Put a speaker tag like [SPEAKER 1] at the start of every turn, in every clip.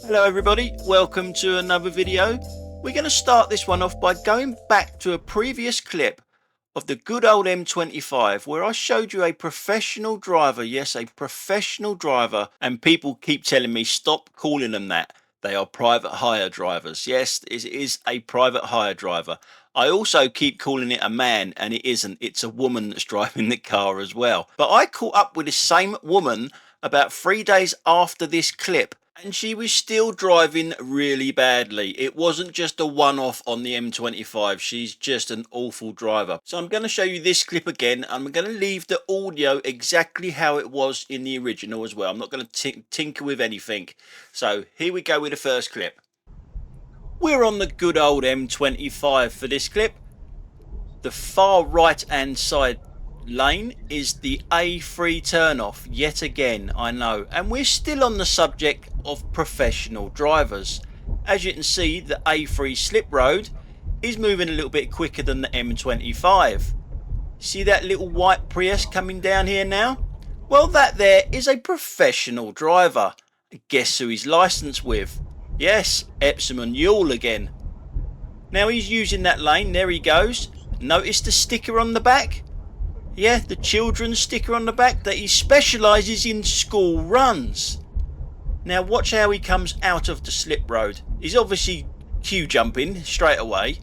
[SPEAKER 1] Hello everybody, welcome to another video. We're going to start this one off by going back to a previous clip of the good old M25 where I showed you a professional driver, yes, a professional driver, and people keep telling me stop calling them that. They are private hire drivers. Yes, it is a private hire driver. I also keep calling it a man, and it isn't. It's a woman that's driving the car as well. But I caught up with the same woman about 3 days after this clip, and she was still driving really badly. It wasn't just a one-off on the M25. She's just an awful driver. So I'm going to show you this clip again. I'm going to leave the audio exactly how it was in the original as well. I'm not going to tinker with anything. So here we go with the first clip. We're on the good old M25 for this clip. The far right hand side lane is the A3 turnoff yet again, I know, and we're still on the subject of professional drivers. As you can see, the A3 slip road is moving a little bit quicker than the M25. See that little white Prius coming down here now? Well, that there is a professional driver. Guess who he's licensed with? Yes, Epsom and Yule again. Now he's using that lane, there he goes. Notice the sticker on the back? Yeah, the children's sticker on the back, that he specialises in school runs. Now watch how he comes out of the slip road. He's obviously queue jumping straight away.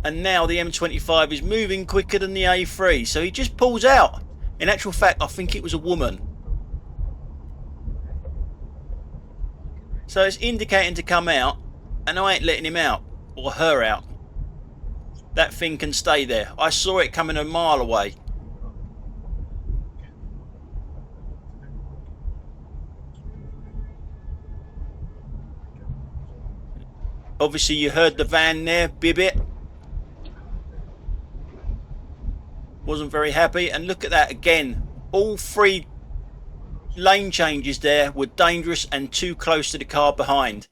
[SPEAKER 1] And now the M25 is moving quicker than the A3, so he just pulls out. In actual fact, I think it was a woman. So it's indicating to come out, and I ain't letting him out, or her out. That thing can stay there. I saw it coming a mile away. Obviously you heard the van there, bibbit. Wasn't very happy, and look at that again. All three lane changes there were dangerous and too close to the car behind.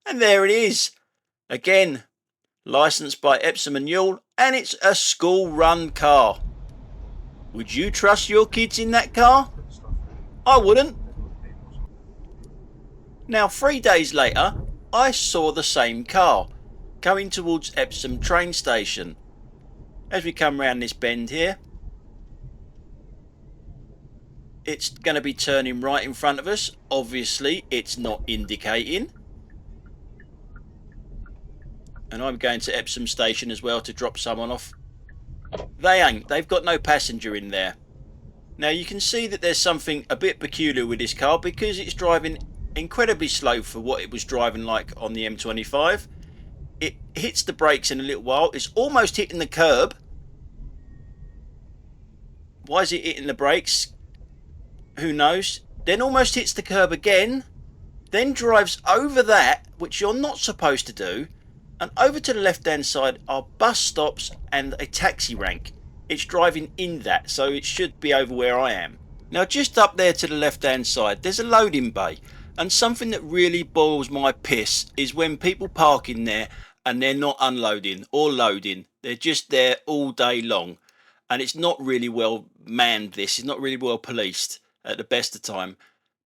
[SPEAKER 1] And there it is. Again, licensed by Epsom and Yule, and it's a school run car. Would you trust your kids in that car? I wouldn't. Now 3 days later, I saw the same car going towards Epsom train station. As we come round this bend here, it's going to be turning right in front of us. Obviously it's not indicating. And I'm going to Epsom station as well to drop someone off. They ain't. They've got no passenger in there. Now you can see that there's something a bit peculiar with this car because it's driving incredibly slow for what it was driving like on the M25. It hits the brakes in a little while. It's almost hitting the curb. Why is it hitting the brakes? Who knows? Then almost hits the curb again. Then drives over that, which you're not supposed to do. And over to the left hand side are bus stops and a taxi rank. It's driving in that, so it should be over where I am. Now just up there to the left hand side there's a loading bay, and something that really boils my piss is when people park in there and they're not unloading or loading. They're just there all day long, and it's not really well manned. This is not really well policed at the best of time.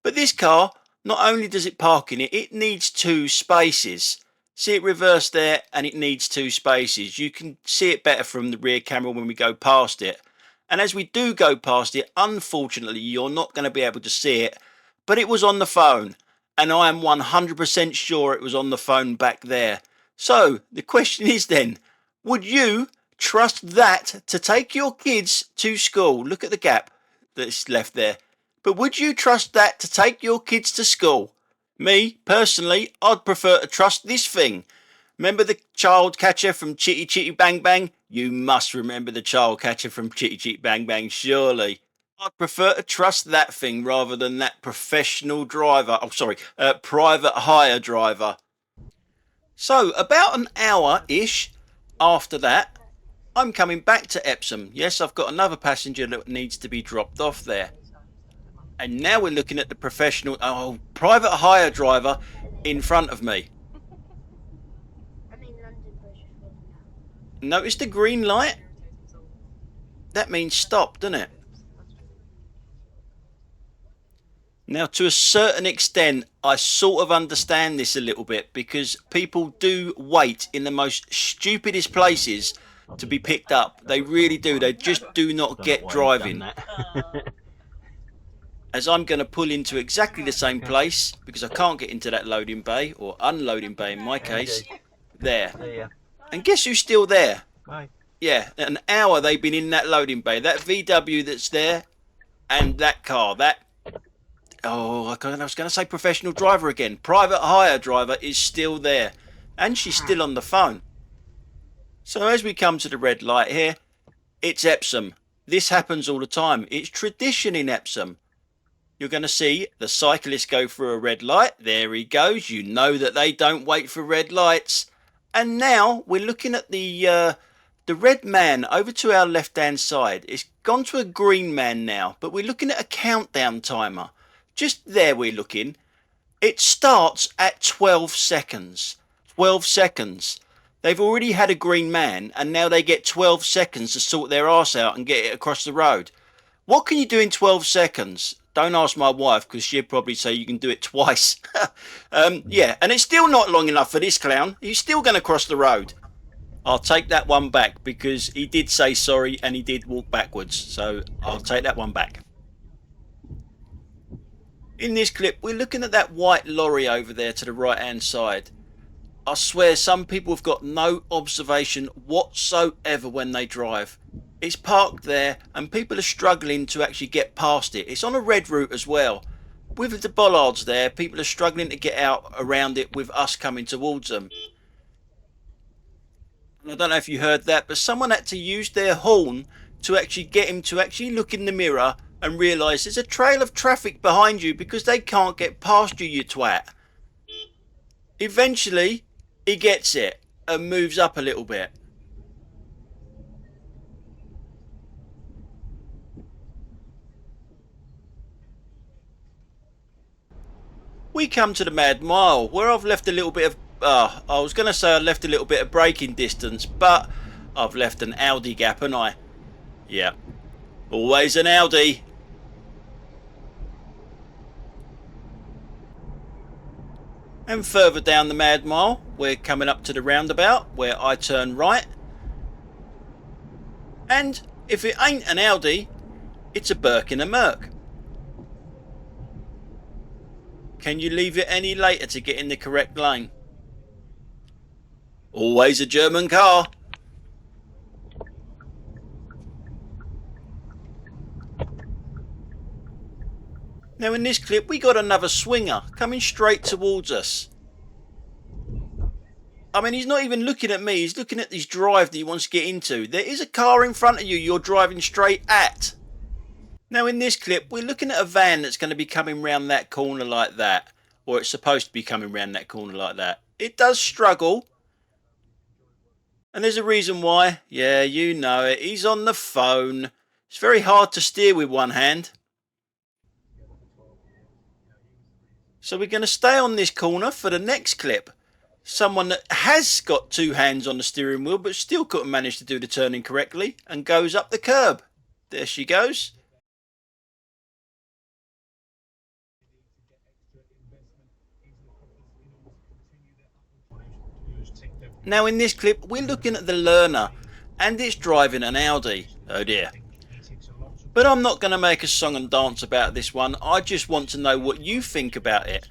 [SPEAKER 1] But this car, not only does it park in it, it needs 2 spaces. See it reversed there, and it needs 2 spaces. You can see it better from the rear camera when we go past it. And as we do go past it, unfortunately, you're not going to be able to see it. But it was on the phone. And I am 100% sure it was on the phone back there. So, the question is then, would you trust that to take your kids to school? Look at the gap that's left there. But would you trust that to take your kids to school? Me, personally, I'd prefer to trust this thing. Remember the child catcher from Chitty Chitty Bang Bang? You must remember the child catcher from Chitty Chitty Bang Bang, surely. I'd prefer to trust that thing rather than that professional driver. Oh, sorry, private hire driver. So, about an hour-ish after that, I'm coming back to Epsom. Yes, I've got another passenger that needs to be dropped off there. And now we're looking at the professional, private hire driver in front of me. Notice the green light? That means stop, doesn't it? Now, to a certain extent, I sort of understand this a little bit, because people do wait in the most stupidest places to be picked up. They really do. They just do not get driving. As I'm going to pull into exactly the same place, because I can't get into that loading bay, or unloading bay in my case. There. And guess who's still there? Yeah, an hour they've been in that loading bay. That VW that's there, and that car, that... Oh, I was going to say professional driver again. Private hire driver is still there. And she's still on the phone. So as we come to the red light here, it's Epsom. This happens all the time. It's tradition in Epsom. You're going to see the cyclist go through a red light. There he goes. You know that they don't wait for red lights. And now we're looking at the red man over to our left-hand side. It's gone to a green man now, but we're looking at a countdown timer. Just there we're looking. It starts at 12 seconds. 12 seconds. They've already had a green man, and now they get 12 seconds to sort their arse out and get it across the road. What can you do in 12 seconds? Don't ask my wife, because she'd probably say you can do it twice. Yeah, and it's still not long enough for this clown. He's still going to cross the road. I'll take that one back, because he did say sorry and he did walk backwards. So I'll take that one back. In this clip, we're looking at that white lorry over there to the right hand side. I swear some people have got no observation whatsoever when they drive. It's parked there and people are struggling to actually get past it. It's on a red route as well. With the bollards there, people are struggling to get out around it with us coming towards them. And I don't know if you heard that, but someone had to use their horn to actually get him to actually look in the mirror and realise there's a trail of traffic behind you because they can't get past you, you twat. Eventually, he gets it and moves up a little bit. We come to the Mad Mile, where I've left a little bit of... I was going to say I left a little bit of braking distance, but I've left an Audi gap, haven't I? Yeah. Always an Audi. And further down the Mad Mile, we're coming up to the roundabout where I turn right. And if it ain't an Audi, it's a Burke in a Merc. Can you leave it any later to get in the correct lane? Always a German car. Now in this clip we got another swinger coming straight towards us. I mean, he's not even looking at me, he's looking at this drive that he wants to get into. There is a car in front of you you're driving straight at. Now in this clip we're looking at a van that's going to be coming round that corner like that. Or it's supposed to be coming round that corner like that. It does struggle. And there's a reason why. Yeah, you know it. He's on the phone. It's very hard to steer with one hand. So we're going to stay on this corner for the next clip. Someone that has got two hands on the steering wheel but still couldn't manage to do the turning correctly and goes up the curb. There she goes. Now in this clip we're looking at the learner and it's driving an Audi. Oh dear. But I'm not going to make a song and dance about this one. I just want to know what you think about it.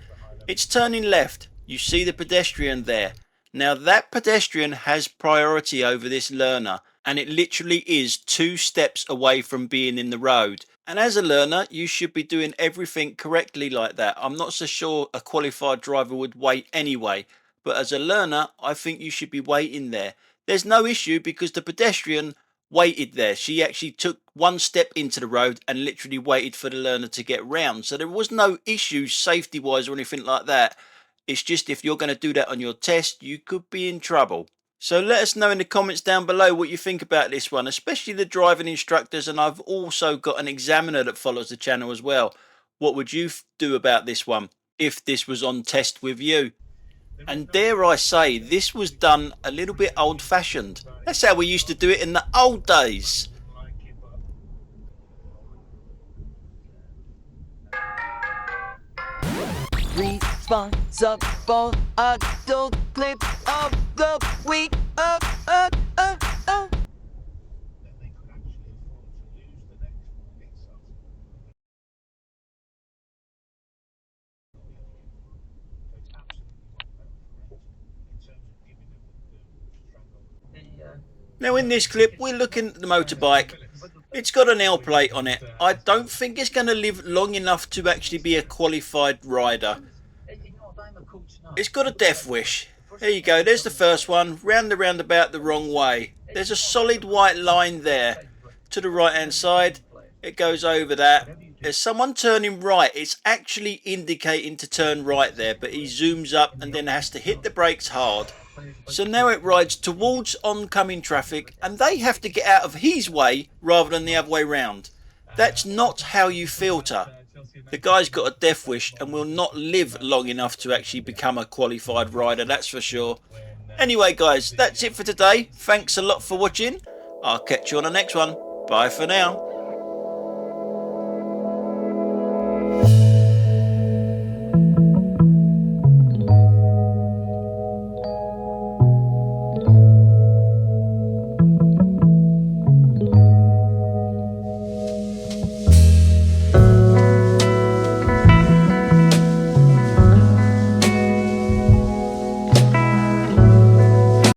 [SPEAKER 1] It's turning left. You see the pedestrian there. Now that pedestrian has priority over this learner and it literally is 2 steps away from being in the road. And as a learner you should be doing everything correctly like that. I'm not so sure a qualified driver would wait anyway. But as a learner, I think you should be waiting there. There's no issue because the pedestrian waited there. She actually took 1 step into the road and literally waited for the learner to get round. So there was no issue safety wise or anything like that. It's just if you're going to do that on your test, you could be in trouble. So let us know in the comments down below what you think about this one, especially the driving instructors. And I've also got an examiner that follows the channel as well. What would you do about this one if this was on test with you? And dare I say, this was done a little bit old-fashioned. That's how we used to do it in the old days.
[SPEAKER 2] responsible adult clip of the week.
[SPEAKER 1] Now in this clip we're looking at the motorbike. It's got an L plate on it. I don't think it's going to live long enough to actually be a qualified rider. It's got a death wish. There you go, there's the first one, round the roundabout the wrong way. There's a solid white line there to the right hand side. It goes over that. There's someone turning right. It's actually indicating to turn right there, but he zooms up and then has to hit the brakes hard. So now it rides towards oncoming traffic and they have to get out of his way rather than the other way round. That's not how you filter. The guy's got a death wish and will not live long enough to actually become a qualified rider, that's for sure. Anyway guys, that's it for today. Thanks a lot for watching. I'll catch you on the next one. Bye for now.